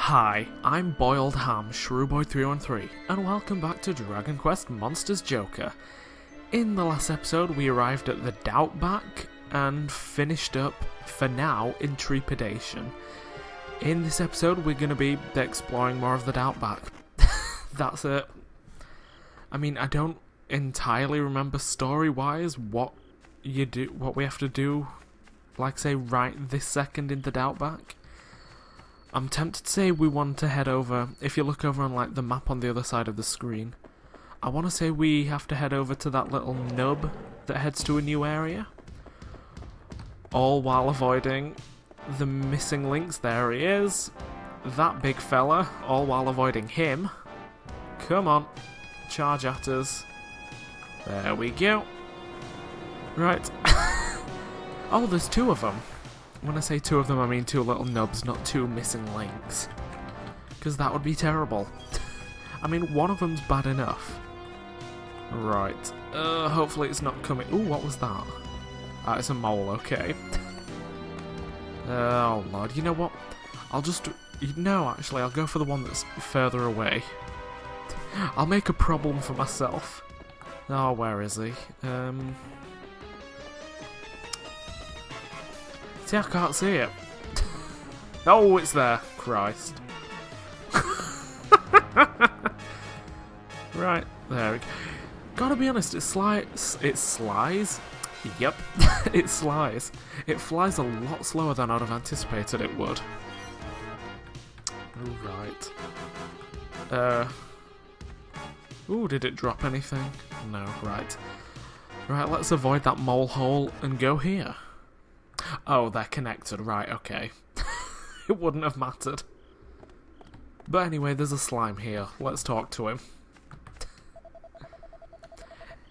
Hi, I'm Boiled Ham, Shrewboy313, and welcome back to Dragon Quest Monsters Joker. In the last episode, we arrived at the Doubtback and finished up, for now, in Trepidation. In this episode, we're going to be exploring more of the Doubtback. That's it. I mean, I don't entirely remember story-wise what we have to do, like say, right this second in the Doubtback. I'm tempted to say we want to head over, if you look over on like the map on the other side of the screen, I want to say we have to head over to that little nub that heads to a new area. All while avoiding the missing links. There he is. That big fella, all while avoiding him. Come on, charge at us. There we go. Right. Oh, there's two of them. When I say two of them, I mean two little nubs, not two missing links. Because that would be terrible. I mean, one of them's bad enough. Right. Hopefully it's not coming... Ooh, what was that? Ah, it's a mole, okay. Oh, Lord. You know what? I'll just... No, actually, I'll go for the one that's further away. I'll make a problem for myself. Oh, where is he? See, I can't see it. Oh, it's there. Christ. Right, there we go. Gotta be honest, it slies. Yep, it slies. It flies a lot slower than I'd have anticipated it would. Right. Ooh, did it drop anything? No, right. Right, let's avoid that mole hole and go here. Oh, they're connected, right, okay. It wouldn't have mattered. But anyway, there's a slime here. Let's talk to him.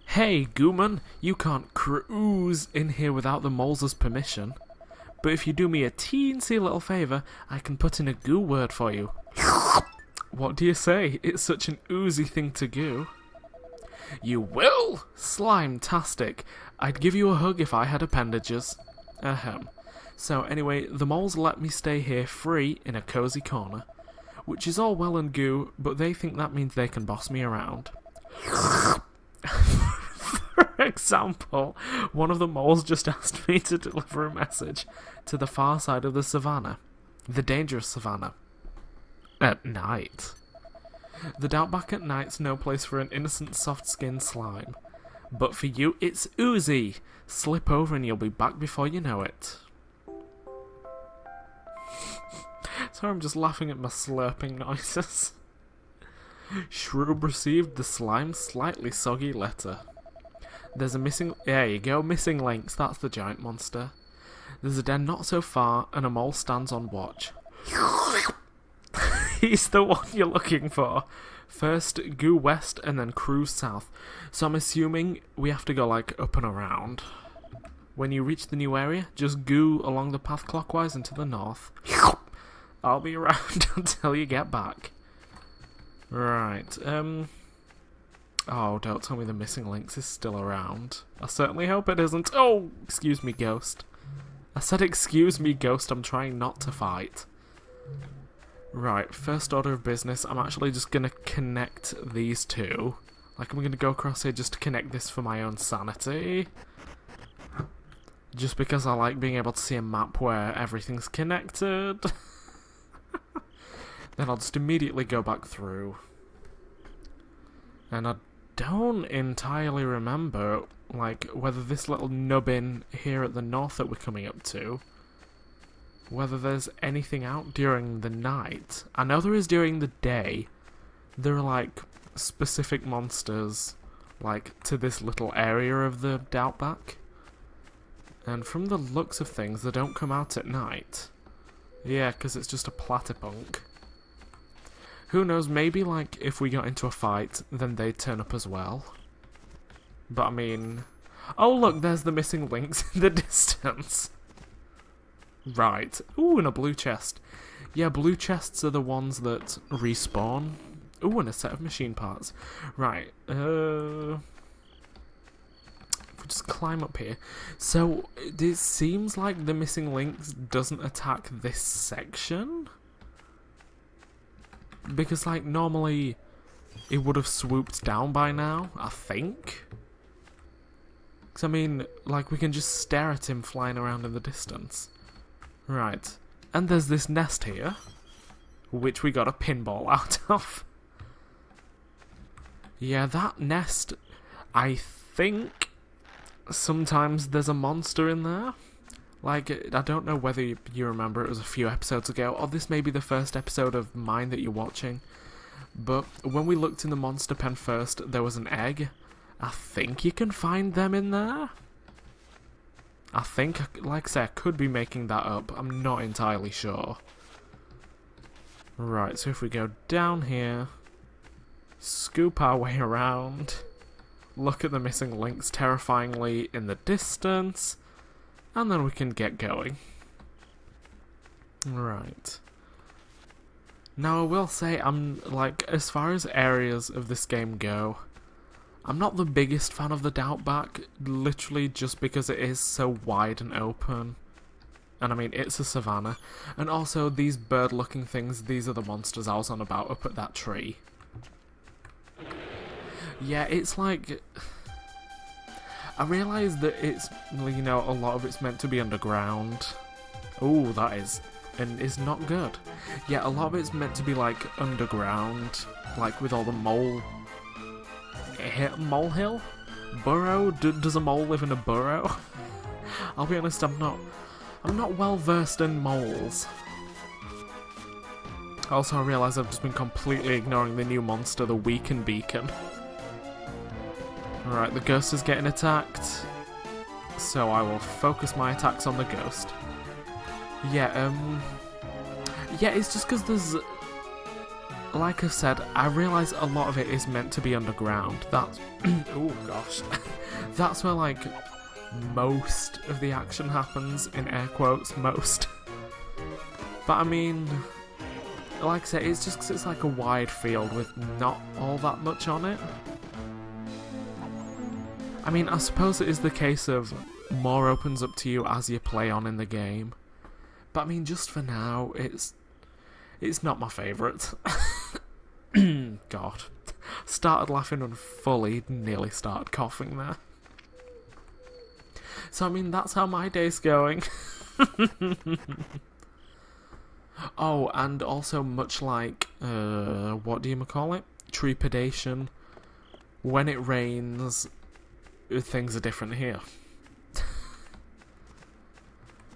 Hey, Gooman, you can't cruise in here without the moles' permission. But if you do me a teensy little favour, I can put in a goo word for you. What do you say? It's such an oozy thing to goo. You will? Slime-tastic. I'd give you a hug if I had appendages. Ahem. So anyway, the moles let me stay here free in a cozy corner, which is all well and goo, but they think that means they can boss me around. For example, one of the moles just asked me to deliver a message to the far side of the savannah, the dangerous savannah, at night. The Doubtback at night's no place for an innocent soft-skinned slime. But for you, it's oozy. Slip over and you'll be back before you know it. Sorry, I'm just laughing at my slurping noises. Shroob received the slime's slightly soggy letter. There's a missing... There you go, missing links. That's the giant monster. There's a den not so far, and a mole stands on watch. He's the one you're looking for. First, goo west and then cruise south. So I'm assuming we have to go, like, up and around. When you reach the new area, just goo along the path clockwise and to the north. I'll be around until you get back. Right, Oh, don't tell me the missing links is still around. I certainly hope it isn't. Oh, excuse me, ghost. I said excuse me, ghost. I'm trying not to fight. Right, first order of business, I'm actually just going to connect these two. Like, I'm going to go across here just to connect this for my own sanity. Just because I like being able to see a map where everything's connected. Then I'll just immediately go back through. And I don't entirely remember, like, whether this little nubbin here at the north that we're coming up to, whether there's anything out during the night. I know there is during the day. There are, like, specific monsters, like, to this little area of the Doubtback. And from the looks of things, they don't come out at night. Yeah, because it's just a platypunk. Who knows, maybe, like, if we got into a fight, then they'd turn up as well. But, I mean... Oh, look, there's the missing links in the distance. Right. Ooh, and a blue chest. Yeah, blue chests are the ones that respawn. Ooh, and a set of machine parts. Right. If we just climb up here. So, it seems like the missing links doesn't attack this section. Because, like, normally it would have swooped down by now, I think. Because, I mean, like, we can just stare at him flying around in the distance. Right. And there's this nest here, which we got a pinball out of. Yeah, that nest, I think sometimes there's a monster in there. Like, I don't know whether you remember, it was a few episodes ago, or this may be the first episode of mine that you're watching. But when we looked in the monster pen first, there was an egg. I think you can find them in there. I think, like I say, I could be making that up. I'm not entirely sure. Right, so if we go down here, scoop our way around, look at the missing links terrifyingly in the distance, and then we can get going. Right. Now I will say, I'm, like, as far as areas of this game go, I'm not the biggest fan of the Doubtback, literally just because it is so wide and open. And I mean, it's a savannah. And also, these bird-looking things, these are the monsters I was on about up at that tree. Yeah, it's like... I realise that it's, you know, a lot of it's meant to be underground. Ooh, that is... and is not good. Yeah, a lot of it's meant to be, like, underground. Like, with all the molehill? Burrow? Does a mole live in a burrow? I'll be honest, I'm not well versed in moles. Also, I realise I've just been completely ignoring the new monster, the Weaken Beacon. Alright, the ghost is getting attacked, so I will focus my attacks on the ghost. Yeah, yeah, it's just because there's... Like I've said, I realise a lot of it is meant to be underground. That's... oh gosh. That's where, like, most of the action happens, in air quotes, most. But I mean, like I said, it's just because it's like a wide field with not all that much on it. I mean, I suppose it is the case of more opens up to you as you play on in the game. But I mean, just for now, it's not my favourite. God. Started laughing and fully nearly started coughing there. So I mean, that's how my day's going. Oh, and also much like, what do you call it? Trepidation. When it rains, things are different here.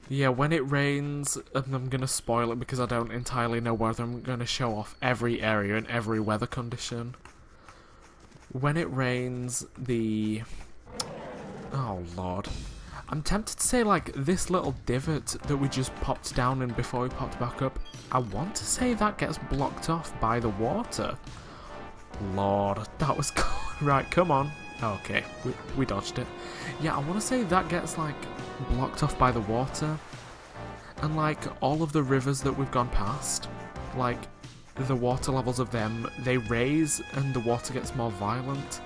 Yeah, when it rains, and I'm going to spoil it because I don't entirely know whether I'm going to show off every area and every weather condition. When it rains, oh lord. I'm tempted to say, like, this little divot that we just popped down in before we popped back up, I want to say that gets blocked off by the water. Lord, that was... right, come on. Okay, we dodged it. Yeah, I want to say that gets, like, blocked off by the water. And, like, all of the rivers that we've gone past, like, the water levels of them, they raise and the water gets more violent.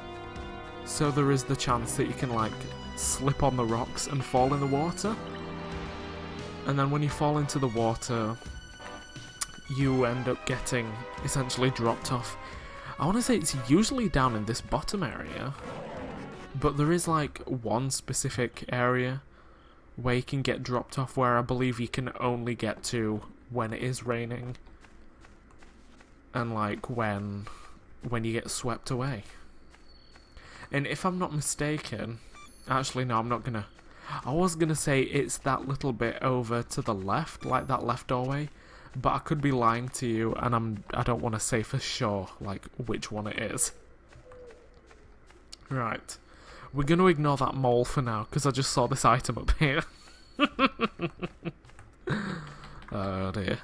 So there is the chance that you can, like, slip on the rocks and fall in the water. And then when you fall into the water, you end up getting essentially dropped off. I want to say it's usually down in this bottom area, but there is like one specific area where you can get dropped off where I believe you can only get to when it is raining, and like when you get swept away. And if I'm not mistaken, actually no, I'm not gonna, I was gonna say it's that little bit over to the left, like that left doorway, but I could be lying to you, and I don't want to say for sure, like, which one it is. Right. We're going to ignore that mole for now, because I just saw this item up here. Oh dear.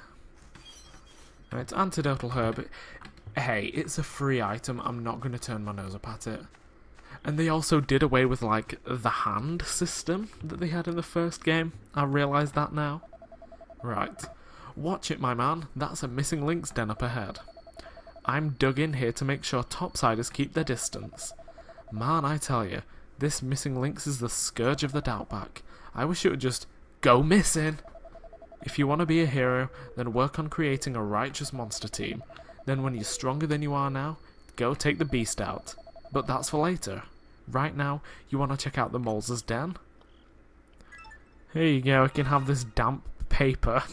Right, antidotal herb. Hey, it's a free item, I'm not going to turn my nose up at it. And they also did away with, like, the hand system that they had in the first game. I realise that now. Right. Watch it, my man. That's a missing links den up ahead. I'm dug in here to make sure topsiders keep their distance. Man, I tell you, this missing links is the scourge of the Doubtback. I wish it would just go missing. If you want to be a hero, then work on creating a righteous monster team. Then when you're stronger than you are now, go take the beast out. But that's for later. Right now, you want to check out the mole's den? Here you go, you can have this damp paper.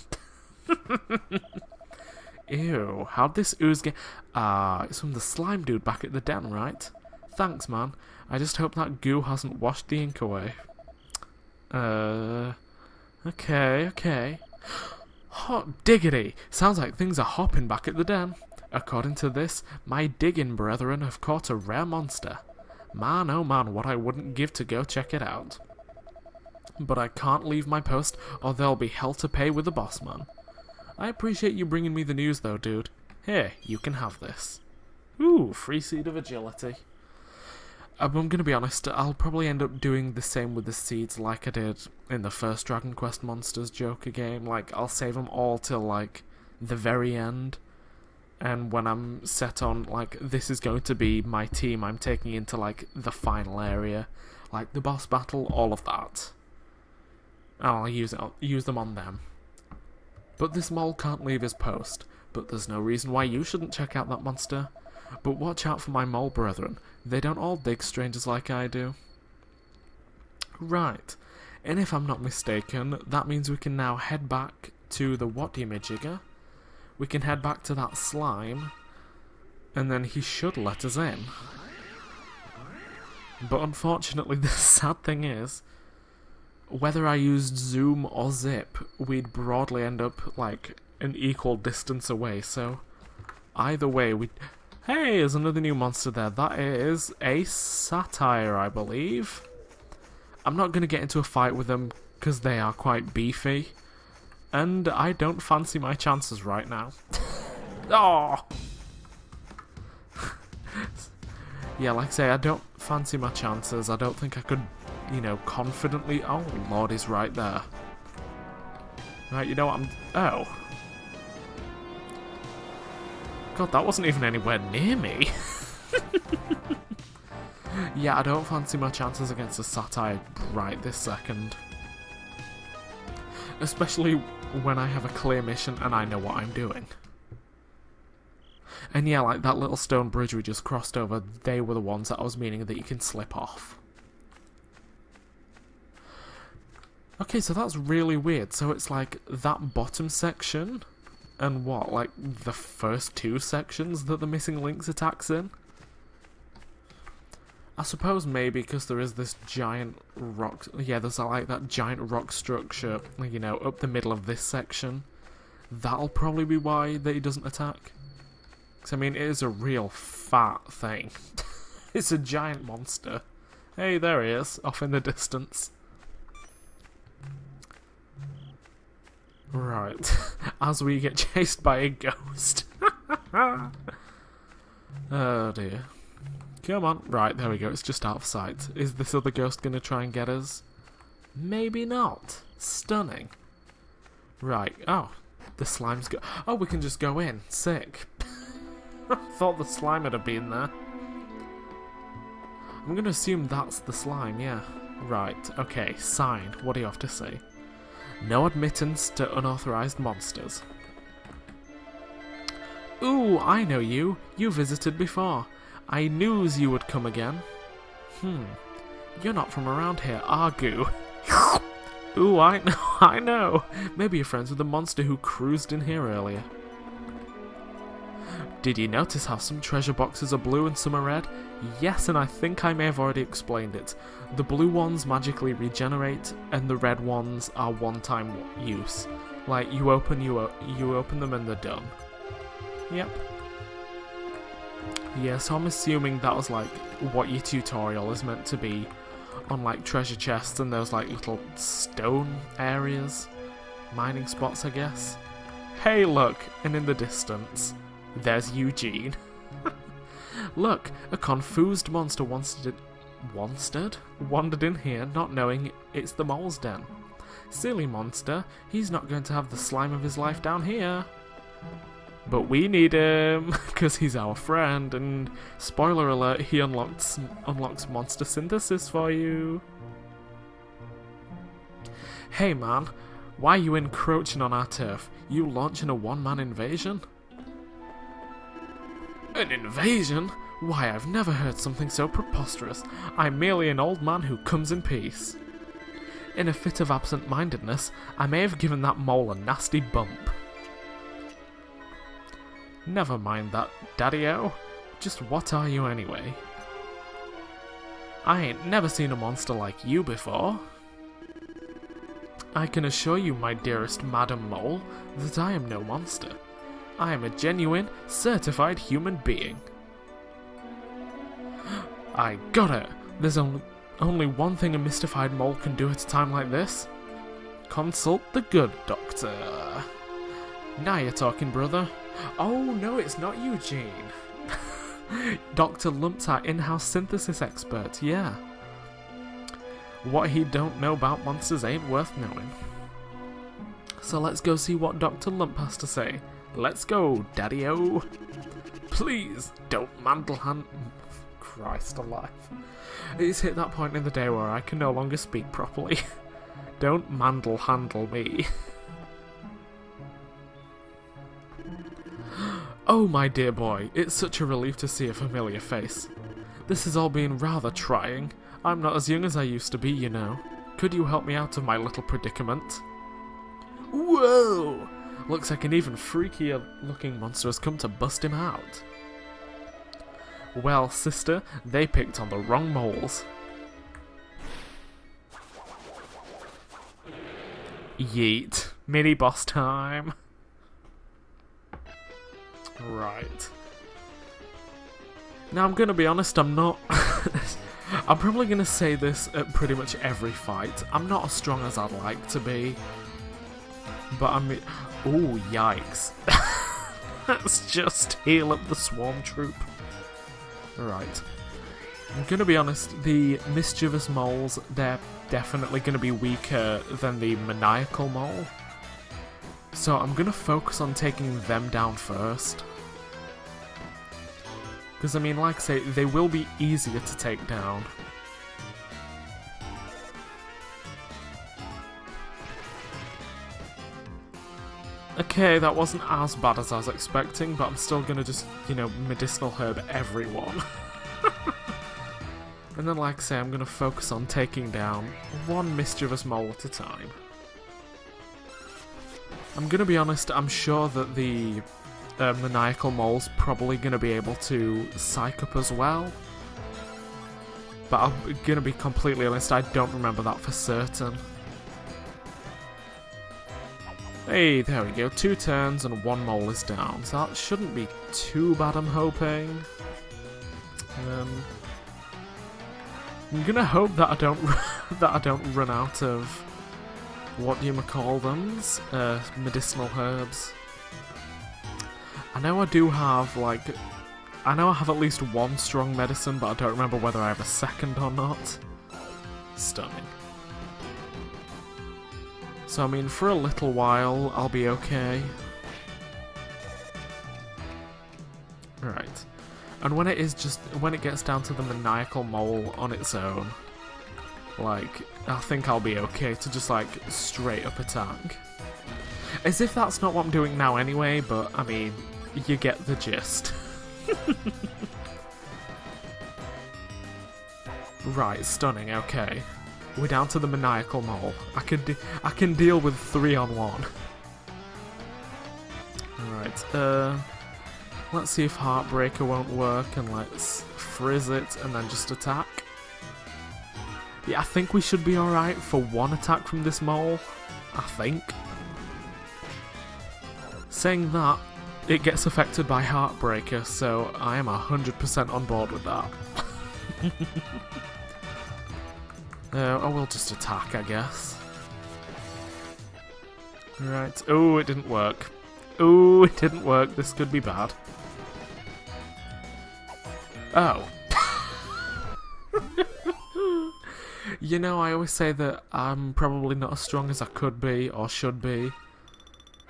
Ew, how'd this ooze get... Ah, it's from the slime dude back at the den, right? Thanks, man. I just hope that goo hasn't washed the ink away. Okay. Hot diggity! Sounds like things are hopping back at the den. According to this, my digging brethren have caught a rare monster. Man, oh man, what I wouldn't give to go check it out. But I can't leave my post, or there'll be hell to pay with the boss man. I appreciate you bringing me the news though, dude. Here, you can have this. Ooh, free seed of agility. I'm gonna be honest, I'll probably end up doing the same with the seeds like I did in the first Dragon Quest Monsters Joker game. Like, I'll save them all till, like, the very end. And when I'm set on, like, this is going to be my team I'm taking into, like, the final area. Like, the boss battle, all of that. I'll use them on them. But this mole can't leave his post. But there's no reason why you shouldn't check out that monster. But watch out for my mole brethren. They don't all dig strangers like I do. Right. And if I'm not mistaken, that means we can now head back to the Whatdyamajigger. We can head back to that slime. And then he should let us in. But unfortunately, the sad thing is, whether I used zoom or zip, we'd broadly end up, like, an equal distance away, so either way, we'd... Hey, there's another new monster there. That is a satyr, I believe. I'm not going to get into a fight with them, because they are quite beefy, and I don't fancy my chances right now. Oh! Yeah, like I say, I don't fancy my chances. I don't think I could, you know, confidently... Oh, Lord, he's right there. Right, you know what, Oh. God, that wasn't even anywhere near me. Yeah, I don't fancy my chances against a satyr right this second. Especially when I have a clear mission and I know what I'm doing. And yeah, like that little stone bridge we just crossed over, they were the ones that I was meaning that you can slip off. Okay, so that's really weird. So it's like that bottom section... And what, like, the first two sections that the Missing Links attacks in? I suppose maybe because there is this giant rock... Yeah, there's like that giant rock structure, you know, up the middle of this section. That'll probably be why that he doesn't attack. Because, I mean, it is a real fat thing. It's a giant monster. Hey, there he is, off in the distance. Right, as we get chased by a ghost. Oh dear. Come on. Right, there we go, it's just out of sight. Is this other ghost going to try and get us? Maybe not. Stunning. Right, oh, the slime's go... Oh, we can just go in. Sick. I thought the slime would have been there. I'm going to assume that's the slime, yeah. Right, okay, sign. What do you have to say? No admittance to unauthorized monsters. Ooh, I know you. You visited before. I knew you would come again. You're not from around here, are you? Ooh, I know. Maybe you're friends with the monster who cruised in here earlier. Did you notice how some treasure boxes are blue and some are red? Yes, and I think I may have already explained it. The blue ones magically regenerate, and the red ones are one-time use. Like, you open them and they're done. Yep. Yeah, so I'm assuming that was like what your tutorial is meant to be on like treasure chests and those like little stone areas. Mining spots, I guess. Hey, look! And in the distance, there's Eugene. Look, a confused monster wandered in here, not knowing it's the mole's den. Silly monster, he's not going to have the slime of his life down here. But we need him, because he's our friend, and spoiler alert, he unlocks monster synthesis for you. Hey man, why are you encroaching on our turf? You launching a one-man invasion? An invasion? Why, I've never heard something so preposterous. I'm merely an old man who comes in peace. In a fit of absent-mindedness, I may have given that mole a nasty bump. Never mind that, Daddy-O. Just what are you anyway? I ain't never seen a monster like you before. I can assure you, my dearest Madam Mole, that I am no monster. I am a genuine, certified human being. I got it! There's only one thing a mystified mole can do at a time like this. Consult the good doctor. Now you're talking, brother. Oh, no, it's not Eugene. Dr. Lump's our in-house synthesis expert, yeah. What he don't know about monsters ain't worth knowing. So let's go see what Dr. Lump has to say. Let's go, Daddy-O. Please, don't mantle-hand... Christ alive. It's hit that point in the day where I can no longer speak properly. Don't mandle-handle me. Oh, my dear boy, it's such a relief to see a familiar face. This has all been rather trying. I'm not as young as I used to be, you know. Could you help me out of my little predicament? Whoa! Looks like an even freakier looking monster has come to bust him out. Well, sister, they picked on the wrong moles. Yeet. Mini-boss time. Right. Now, I'm gonna be honest, I'm not... I'm probably gonna say this at pretty much every fight. I'm not as strong as I'd like to be. But I mean... Ooh, yikes. Let's just heal up the swarm troop. Right. I'm gonna be honest, the mischievous moles, they're definitely gonna be weaker than the maniacal mole. So I'm gonna focus on taking them down first. Because, I mean, like I say, they will be easier to take down. Okay, that wasn't as bad as I was expecting, but I'm still gonna just, you know, medicinal herb everyone. And then, like I say, I'm gonna focus on taking down one mischievous mole at a time. I'm gonna be honest, I'm sure that the maniacal mole's probably gonna be able to psych up as well. But I'm gonna be completely honest, I don't remember that for certain. Hey, there we go, 2 turns and 1 mole is down, so that shouldn't be too bad, I'm hoping. I'm gonna hope that I don't run out of what do you call them? Medicinal herbs. I know I do have I know I have at least 1 strong medicine, but I don't remember whether I have a second or not. Stunning. So, I mean, for a little while, I'll be okay. Right. And when it gets down to the maniacal mole on its own, like, I think I'll be okay to just, like, straight up attack. As if that's not what I'm doing now anyway, but, I mean, you get the gist. Right, stunning, okay. We're down to the maniacal mole. I can deal with 3-on-1. Right, let's see if Heartbreaker won't work, and let's frizz it and then just attack. Yeah, I think we should be alright for 1 attack from this mole. I think. Saying that, it gets affected by Heartbreaker, so I am 100% on board with that. I will just attack, I guess. Right. Oh, it didn't work. Oh, it didn't work. This could be bad. Oh. You know, I always say that I'm probably not as strong as I could be or should be.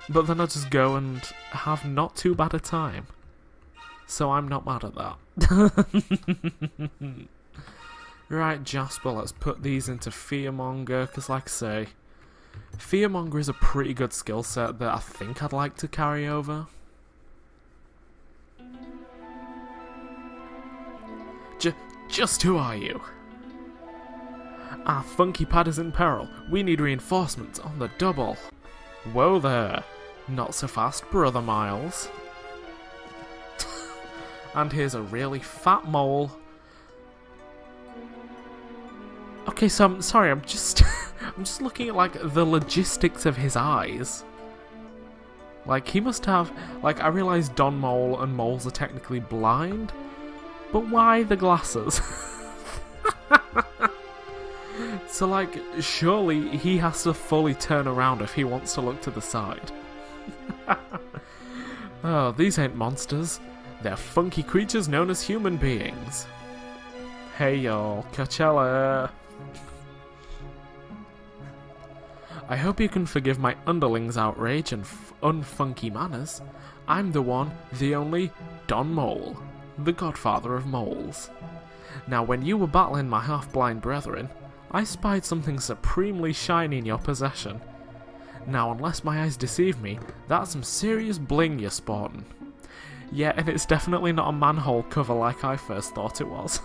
But then I just go and have not too bad a time. So I'm not mad at that. Right, Jasper, let's put these into Fearmonger, because like I say, Fearmonger is a pretty good skill set that I think I'd like to carry over. Just who are you? Our funky pad is in peril. We need reinforcements on the double. Whoa there. Not so fast, Brother Miles. And here's a really fat mole. Okay, so I'm sorry, I'm just looking at, like, the logistics of his eyes. Like, he must have, like, I realise Don Mole and moles are technically blind, but why the glasses? So, like, surely he has to fully turn around if he wants to look to the side. Oh, these ain't monsters. They're funky creatures known as human beings. Hey y'all, Coachella! I hope you can forgive my underlings' outrage and unfunky manners. I'm the one, the only, Don Mole, the godfather of moles. Now when you were battling my half-blind brethren, I spied something supremely shiny in your possession. Now unless my eyes deceive me, that's some serious bling you're sporting. Yeah, and it's definitely not a manhole cover like I first thought it was.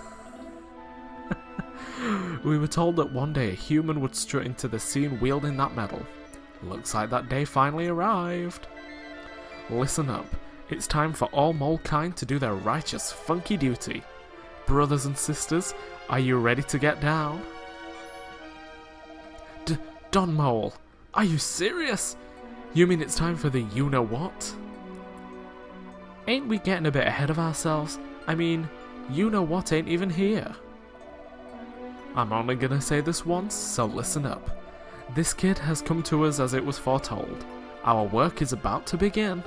We were told that one day a human would strut into the scene wielding that medal. Looks like that day finally arrived. Listen up, it's time for all mole kind to do their righteous, funky duty. Brothers and sisters, are you ready to get down? Don Mole, are you serious? You mean it's time for the you-know-what? Ain't we getting a bit ahead of ourselves? I mean, you-know-what ain't even here. I'm only gonna say this once, so listen up. This kid has come to us as it was foretold. Our work is about to begin.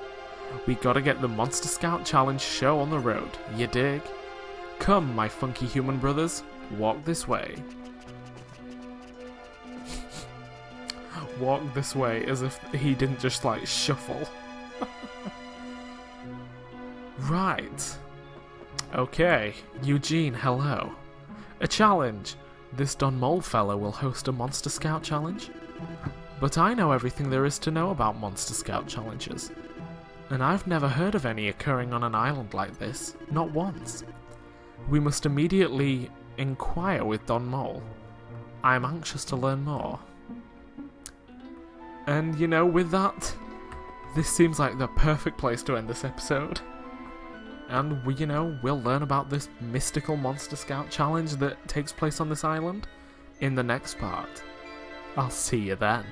We gotta get the Monster Scout Challenge show on the road, you dig? Come, my funky human brothers, walk this way. Walk this way as if he didn't just, like, shuffle. Right. Okay, Eugene, hello. A challenge. This Don Mole fella will host a Monster Scout Challenge. But I know everything there is to know about Monster Scout Challenges. And I've never heard of any occurring on an island like this, not once. We must immediately inquire with Don Mole. I am anxious to learn more. And, you know, with that, this seems like the perfect place to end this episode. And, you know, we'll learn about this mystical Monster Scout Challenge that takes place on this island in the next part. I'll see you then.